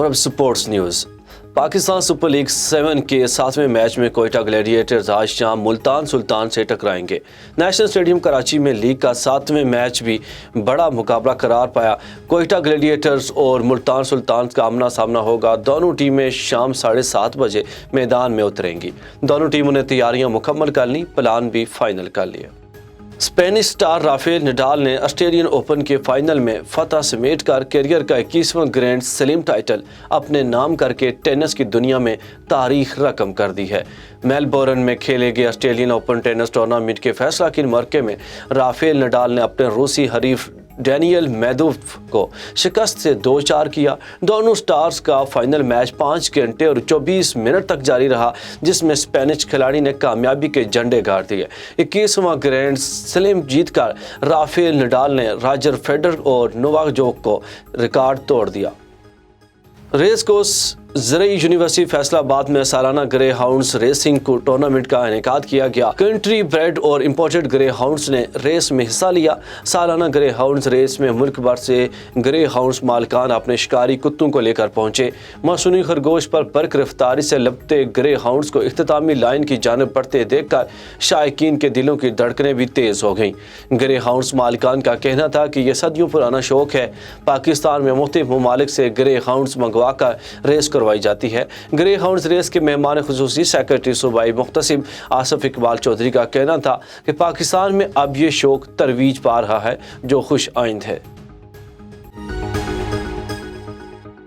اور اب sports news. Pakistan super league 7 کے 7ویں میچ میں کوئٹہ گلیڈیٹرز آج شام ملتان سلطان سے ٹکرائیں گے۔ نیشنل اسٹیڈیم کراچی میں لیگ کا 7واں میچ بھی بڑا مقابلہ قرار پایا۔ کوئٹہ گلیڈیٹرز اور ملتان سلطان کا آمنا سامنا ہوگا۔ دونوں ٹیمیں شام 7:30 بجے میدان میں اتریں گی۔ دونوں ٹیموں نے تیاریاں مکمل کر لیں، پلان بھی فائنل کر لیا۔ اسپینش سٹار رافیل نڈال نے آسٹریلین اوپن کے فائنل میں فتح سمیٹ کر کیریئر کا 21واں گرینڈ سلیم ٹائٹل اپنے نام کر کے ٹینس کی دنیا میں تاریخ رقم کر دی ہے۔ میلبورن میں کھیلے گئے آسٹریلین اوپن ٹینس ٹورنامنٹ کے فیصلہ کن مرکے میں رافیل نڈال نے اپنے روسی حریف ڈینیل میدوف کو شکست سے 2-4 کیا۔ دونوں سٹارز کا فائنل میچ 5 گھنٹے اور 24 منٹ تک جاری رہا، جس میں اسپینش کھلاڑی نے کامیابی کے جھنڈے گاڑ دیے۔ 21واں گرینڈ سلیم جیت کر رافیل نڈال نے راجر فیڈرر اور نوواک جوکووچ کو ریکارڈ توڑ دیا۔ ریس کورس زرعی یونیورسٹی فیصل آباد میں سالانہ گرے ہاؤنڈز ریسنگ ٹورنامنٹ کا انعقاد کیا گیا۔ کنٹری بریڈ اور امپورٹڈ گرے ہاؤنڈز نے ریس میں حصہ لیا۔ سالانہ گرے ہاؤنڈز ریس میں ملک بھر سے گرے ہاؤنڈز مالکان اپنے شکاری کتوں کو لے کر پہنچے۔ مصنوعی خرگوش پر برق رفتاری سے لپٹے گرے ہاؤنڈز کو اختتامی لائن کی جانب بڑھتے دیکھ کر شائقین کے دلوں کی دھڑکنیں بھی تیز ہو گئیں۔ گرے ہاؤنڈز مالکان کا کہنا تھا کہ یہ صدیوں پرانا شوق ہے۔ پاکستان میں مختلف ممالک سے گرے ہاؤنڈز منگوا کر ریس کروائی جاتی ہے۔ گرے ہاؤنڈز ریس کے مہمان خصوصی سیکرٹری صوبائی مختصم آصف اقبال چودھری کا کہنا تھا کہ پاکستان میں اب یہ شوق ترویج پا رہا ہے، جو خوش آئند ہے۔